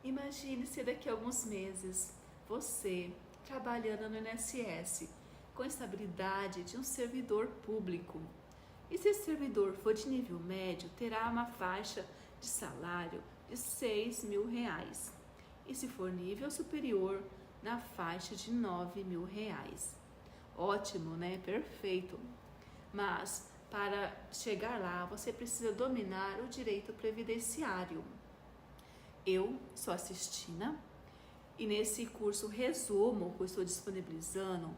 Imagine se daqui a alguns meses você, trabalhando no INSS, com estabilidade de um servidor público. E se esse servidor for de nível médio, terá uma faixa de salário de R$ 6.000. E se for nível superior, na faixa de R$ 9.000. Ótimo, né? Perfeito. Mas para chegar lá, você precisa dominar o direito previdenciário. Eu sou a Sistina e nesse curso resumo que eu estou disponibilizando,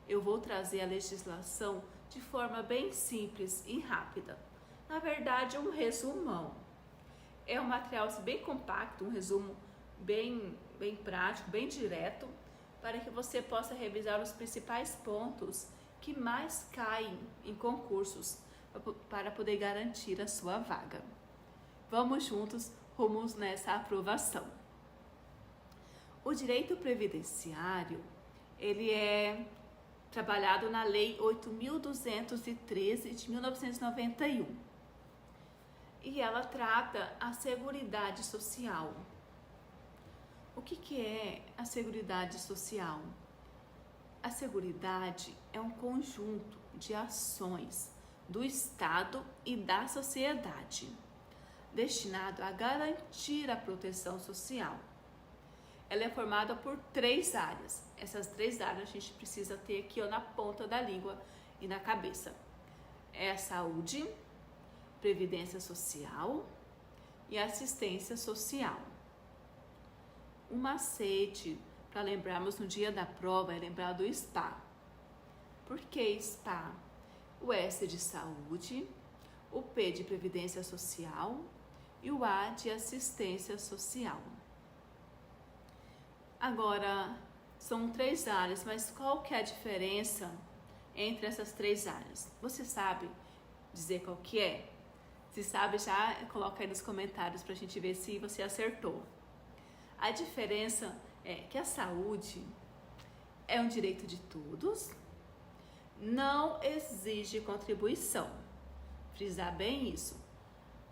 eu vou trazer a legislação de forma bem simples e rápida. Na verdade, um resumão. É um material bem compacto, um resumo bem prático, bem direto, para que você possa revisar os principais pontos que mais caem em concursos para poder garantir a sua vaga. Vamos juntos rumos nessa aprovação. O direito previdenciário, ele é trabalhado na Lei 8.213 de 1991. E ela trata a Seguridade Social. O que é a Seguridade Social? A Seguridade é um conjunto de ações do Estado e da sociedade, destinado a garantir a proteção social. Ela é formada por 3 áreas. Essas 3 áreas a gente precisa ter aqui na ponta da língua e na cabeça. É a saúde, previdência social e assistência social. Um macete para lembrarmos no dia da prova é lembrar do SPA. Por que SPA? O S é de saúde, o P de previdência social e o A de assistência social. Agora, são 3 áreas, mas qual que é a diferença entre essas 3 áreas? Você sabe dizer qual que é? Se sabe, já coloca aí nos comentários para a gente ver se você acertou. A diferença é que a saúde é um direito de todos, não exige contribuição. Frisar bem isso.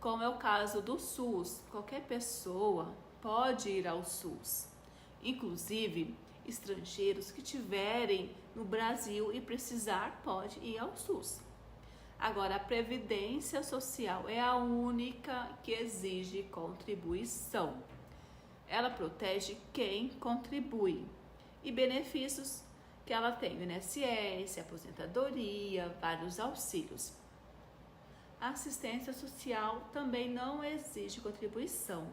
Como é o caso do SUS, qualquer pessoa pode ir ao SUS. Inclusive, estrangeiros que estiverem no Brasil e precisar, pode ir ao SUS. Agora, a Previdência Social é a única que exige contribuição. Ela protege quem contribui e benefícios que ela tem, o INSS, aposentadoria, vários auxílios. A assistência social também não exige contribuição.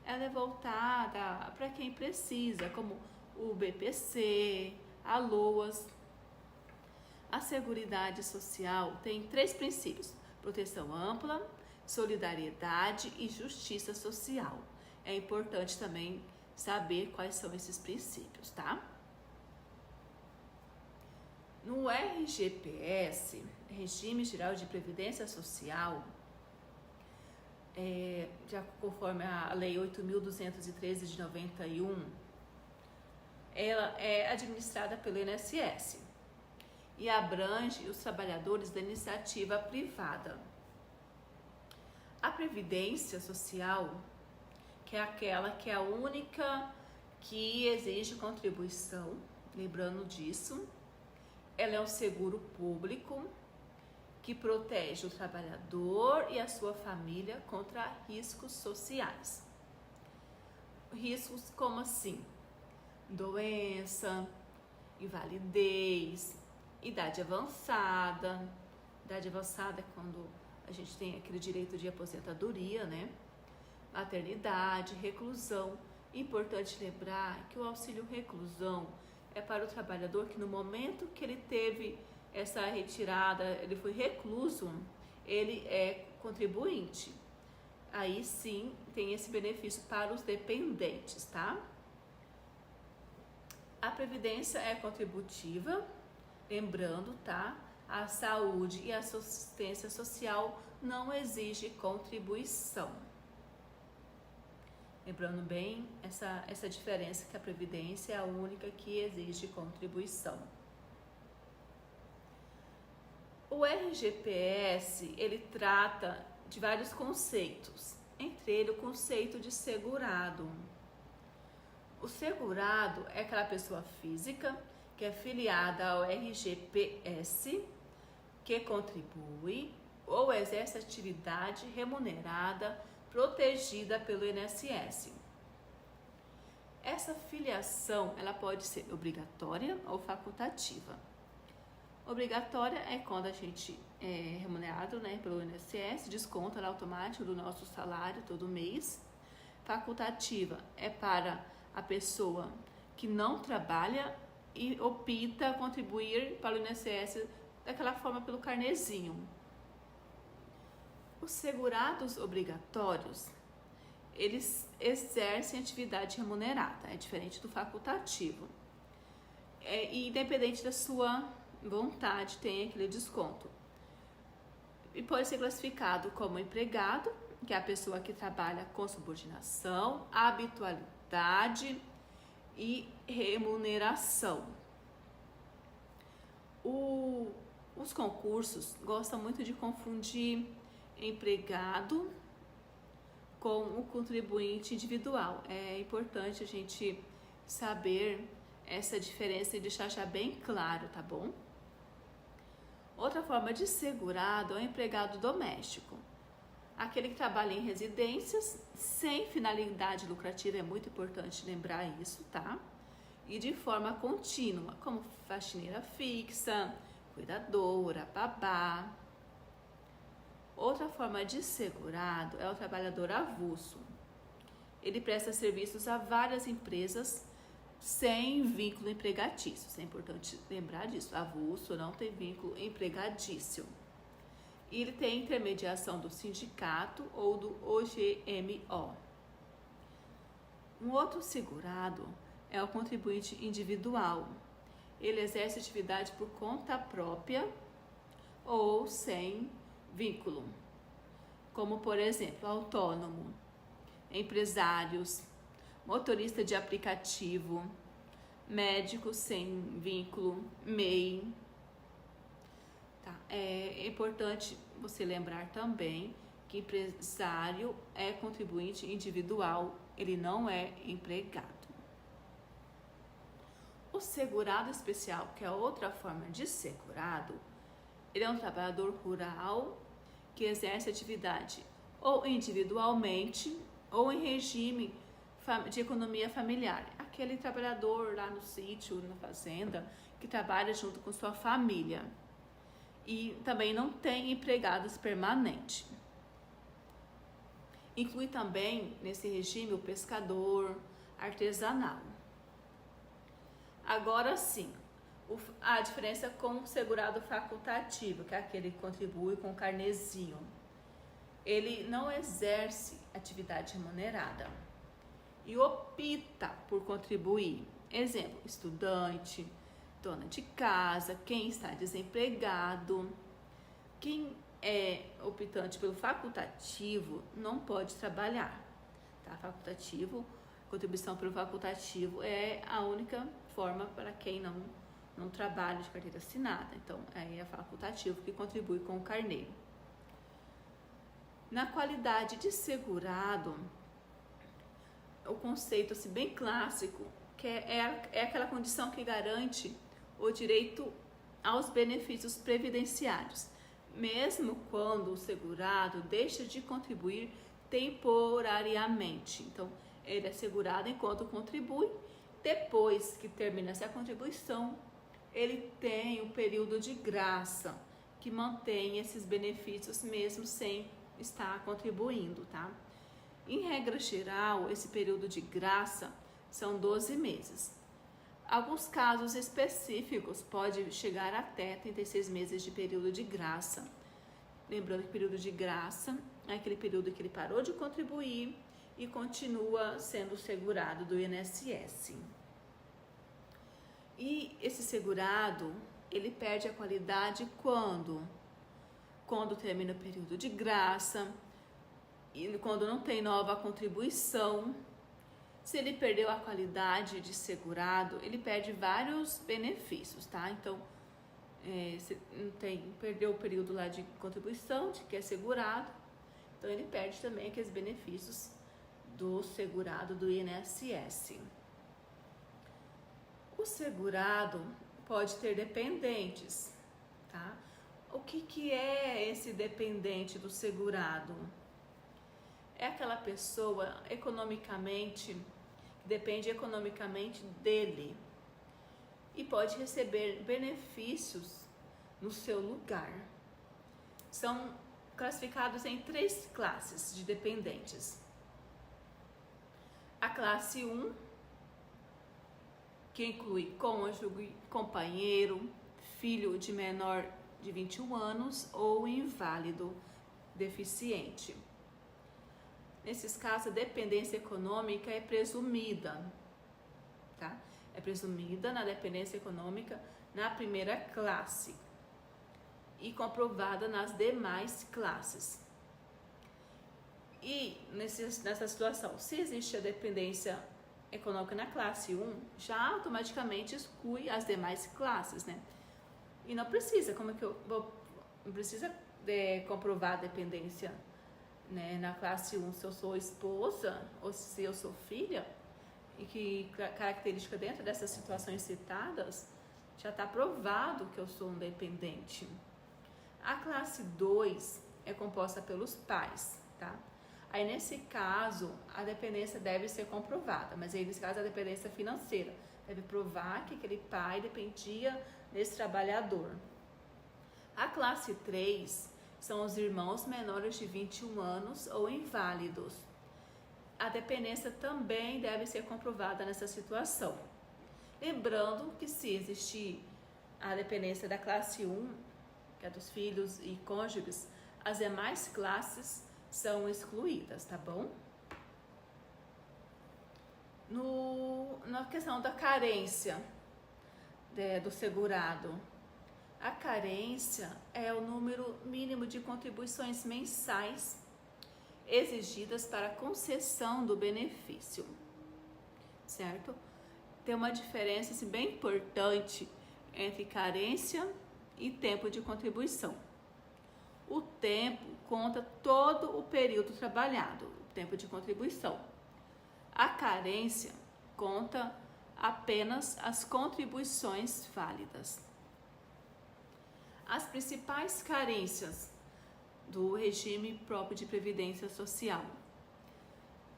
Ela é voltada para quem precisa, como o BPC, a LOAS. A Seguridade Social tem 3 princípios: proteção ampla, solidariedade e justiça social. É importante também saber quais são esses princípios, tá? No RGPS, Regime Geral de Previdência Social, já conforme a Lei 8.213 de 91, ela é administrada pelo INSS e abrange os trabalhadores da iniciativa privada. A Previdência Social, que é aquela que é a única que exige contribuição, lembrando disso, ela é um seguro público que protege o trabalhador e a sua família contra riscos sociais. Riscos como assim? Doença, invalidez, idade avançada. Idade avançada é quando a gente tem aquele direito de aposentadoria, né? Maternidade, reclusão. Importante lembrar que o auxílio reclusão é para o trabalhador que no momento que ele teve essa retirada, ele foi recluso, ele é contribuinte. Aí sim tem esse benefício para os dependentes, tá? A previdência é contributiva, lembrando, tá? A saúde e a assistência social não exige contribuição. Lembrando bem essa diferença, que a previdência é a única que exige contribuição. O RGPS, ele trata de vários conceitos, entre eles o conceito de segurado. O segurado é aquela pessoa física que é filiada ao RGPS, que contribui ou exerce atividade remunerada protegida pelo INSS. Essa filiação ela pode ser obrigatória ou facultativa. Obrigatória é quando a gente é remunerado, né, pelo INSS, desconto automático do nosso salário todo mês. Facultativa é para a pessoa que não trabalha e opta contribuir para o INSS daquela forma pelo carnezinho. Os segurados obrigatórios, eles exercem atividade remunerada, é diferente do facultativo. E independente da sua vontade, tem aquele desconto. E pode ser classificado como empregado, que é a pessoa que trabalha com subordinação, habitualidade e remuneração. Os concursos gostam muito de confundir empregado com o contribuinte individual. É importante a gente saber essa diferença e deixar já bem claro, tá bom? Outra forma de segurado é o empregado doméstico. Aquele que trabalha em residências sem finalidade lucrativa, é muito importante lembrar isso, tá? E de forma contínua, como faxineira fixa, cuidadora, babá. Outra forma de segurado é o trabalhador avulso. Ele presta serviços a várias empresas sem vínculo empregatício. É importante lembrar disso. Avulso não tem vínculo empregatício. E ele tem intermediação do sindicato ou do OGMO. Um outro segurado é o contribuinte individual. Ele exerce atividade por conta própria ou sem vínculo, como por exemplo, autônomo, empresários, motorista de aplicativo, médico sem vínculo, MEI. Tá? É importante você lembrar também que empresário é contribuinte individual, ele não é empregado. O segurado especial, que é outra forma de segurado, ele é um trabalhador rural que exerce atividade ou individualmente ou em regime de economia familiar. Aquele trabalhador lá no sítio, na fazenda, que trabalha junto com sua família. E também não tem empregados permanentes. Inclui também nesse regime o pescador artesanal. Agora sim, a diferença com o segurado facultativo, que é aquele que contribui com o carnezinho. Ele não exerce atividade remunerada e opta por contribuir. Exemplo, estudante, dona de casa, quem está desempregado. Quem é optante pelo facultativo não pode trabalhar. Tá? Facultativo, contribuição pelo facultativo é a única forma para quem não trabalha de carteira assinada. Então, aí é facultativo que contribui com o carnê. Na qualidade de segurado, o conceito assim, bem clássico, que é aquela condição que garante o direito aos benefícios previdenciários, mesmo quando o segurado deixa de contribuir temporariamente. Então, ele é segurado enquanto contribui. Depois que termina essa contribuição, ele tem um período de graça que mantém esses benefícios mesmo sem estar contribuindo, tá? Em regra geral, esse período de graça são 12 meses. Alguns casos específicos pode chegar até 36 meses de período de graça. Lembrando que o período de graça é aquele período que ele parou de contribuir e continua sendo segurado do INSS. E esse segurado, ele perde a qualidade quando? Quando termina o período de graça, e quando não tem nova contribuição. Se ele perdeu a qualidade de segurado, ele perde vários benefícios, tá? Então, se não perdeu o período lá de contribuição, de que é segurado, então ele perde também aqueles benefícios do segurado do INSS. O segurado pode ter dependentes, tá? O que é esse dependente do segurado? É aquela pessoa economicamente, que depende economicamente dele e pode receber benefícios no seu lugar. São classificados em 3 classes de dependentes. A classe 1, que inclui cônjuge, companheiro, filho de menor de 21 anos ou inválido, deficiente. Nesses casos, a dependência econômica é presumida, tá? É presumida na dependência econômica na primeira classe e comprovada nas demais classes. E nessa situação, se existe a dependência econômica na classe 1, já automaticamente exclui as demais classes, né? E não precisa, não precisa comprovar a dependência, né, na classe 1, se eu sou esposa ou se eu sou filha, e que característica dentro dessas situações citadas, já está provado que eu sou um dependente. A classe 2 é composta pelos pais, tá? Aí nesse caso, a dependência deve ser comprovada, mas aí nesse caso a dependência financeira deve provar que aquele pai dependia desse trabalhador. A classe 3 são os irmãos menores de 21 anos ou inválidos. A dependência também deve ser comprovada nessa situação. Lembrando que se existir a dependência da classe 1, que é dos filhos e cônjuges, as demais classes são excluídas, tá bom? Na questão da carência do segurado, a carência é o número mínimo de contribuições mensais exigidas para a concessão do benefício, certo? Tem uma diferença assim, bem importante entre carência e tempo de contribuição. O tempo conta todo o período trabalhado, o tempo de contribuição. A carência conta apenas as contribuições válidas. As principais carências do regime próprio de previdência social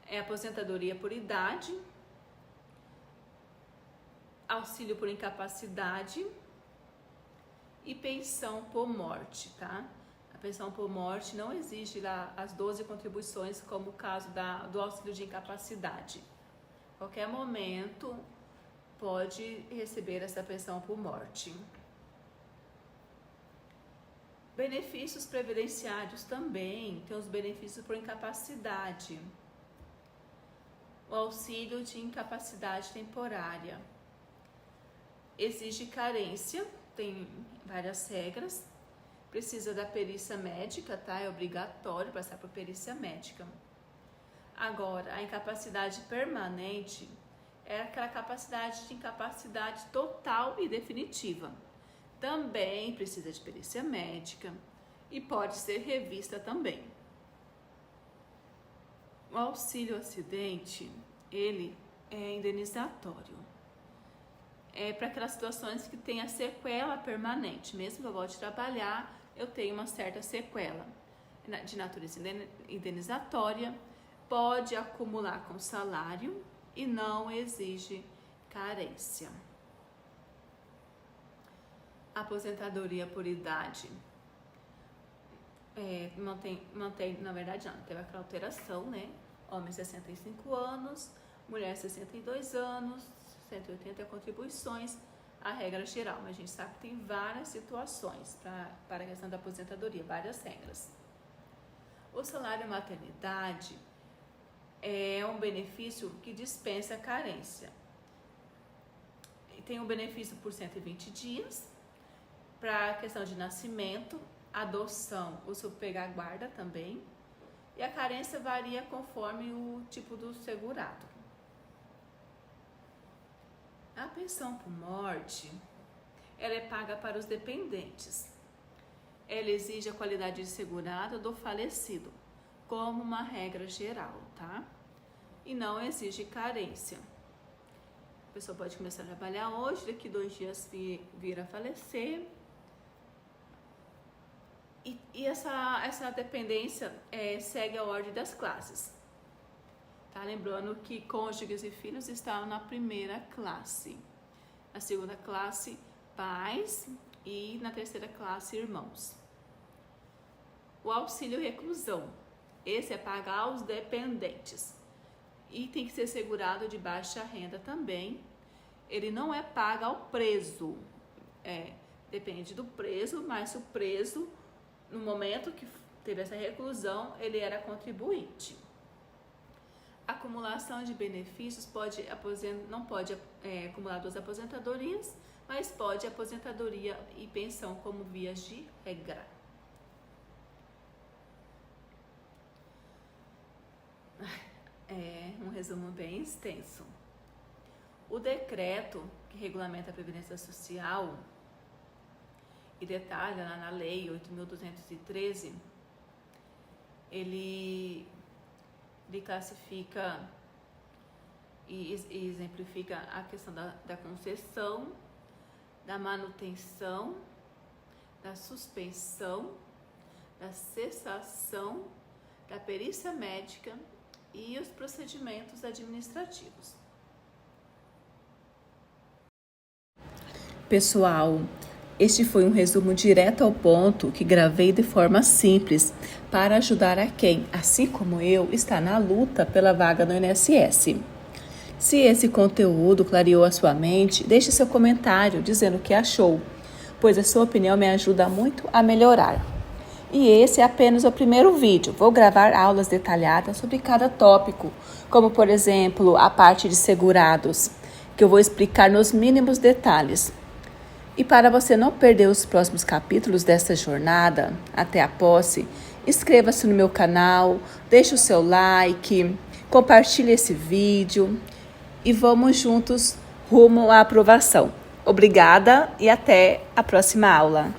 é aposentadoria por idade, auxílio por incapacidade e pensão por morte, tá? A pensão por morte não exige lá as 12 contribuições, como o caso do auxílio de incapacidade. Qualquer momento pode receber essa pensão por morte. Benefícios previdenciários também, tem os benefícios por incapacidade. O auxílio de incapacidade temporária exige carência, tem várias regras. Precisa da perícia médica, tá? É obrigatório passar por perícia médica. Agora, a incapacidade permanente é aquela capacidade de incapacidade total e definitiva. Também precisa de perícia médica e pode ser revista também. O auxílio acidente, ele é indenizatório. É para aquelas situações que tem a sequela permanente. Mesmo que eu volte a trabalhar, eu tenho uma certa sequela de natureza indenizatória, pode acumular com salário e não exige carência. Aposentadoria por idade. Na verdade não, teve aquela alteração, né? Homem 65 anos, mulher 62 anos, 180 contribuições, a regra geral, mas a gente sabe que tem várias situações para a questão da aposentadoria, várias regras. O salário maternidade é um benefício que dispensa a carência. E tem um benefício por 120 dias, para a questão de nascimento, adoção ou pegar guarda também, e a carência varia conforme o tipo do segurado. A pensão por morte, ela é paga para os dependentes. Ela exige a qualidade de segurado do falecido, como uma regra geral, tá? E não exige carência. pessoa pode começar a trabalhar hoje, daqui 2 dias vir a falecer. E essa dependência segue a ordem das classes. Tá? Lembrando que cônjuges e filhos estão na primeira classe. Na segunda classe, pais, e na terceira classe, irmãos. O auxílio reclusão. Esse é pagar aos dependentes. E tem que ser segurado de baixa renda também. Ele não é pago ao preso. Depende do preso, mas o preso, no momento que teve essa reclusão, ele era contribuinte. Acumulação de benefícios não pode acumular 2 aposentadorias, mas pode aposentadoria e pensão como vias de regra. Um resumo bem extenso. O decreto que regulamenta a Previdência Social e detalha lá na Lei 8.213, ele classifica e exemplifica a questão da concessão, da manutenção, da suspensão, da cessação, da perícia médica e os procedimentos administrativos. Pessoal, este foi um resumo direto ao ponto que gravei de forma simples para ajudar a quem, assim como eu, está na luta pela vaga no INSS. Se esse conteúdo clareou a sua mente, deixe seu comentário dizendo o que achou, pois a sua opinião me ajuda muito a melhorar. E esse é apenas o primeiro vídeo. Vou gravar aulas detalhadas sobre cada tópico, como por exemplo a parte de segurados, que eu vou explicar nos mínimos detalhes. E para você não perder os próximos capítulos dessa jornada até a posse, inscreva-se no meu canal, deixe o seu like, compartilhe esse vídeo e vamos juntos rumo à aprovação. Obrigada e até a próxima aula.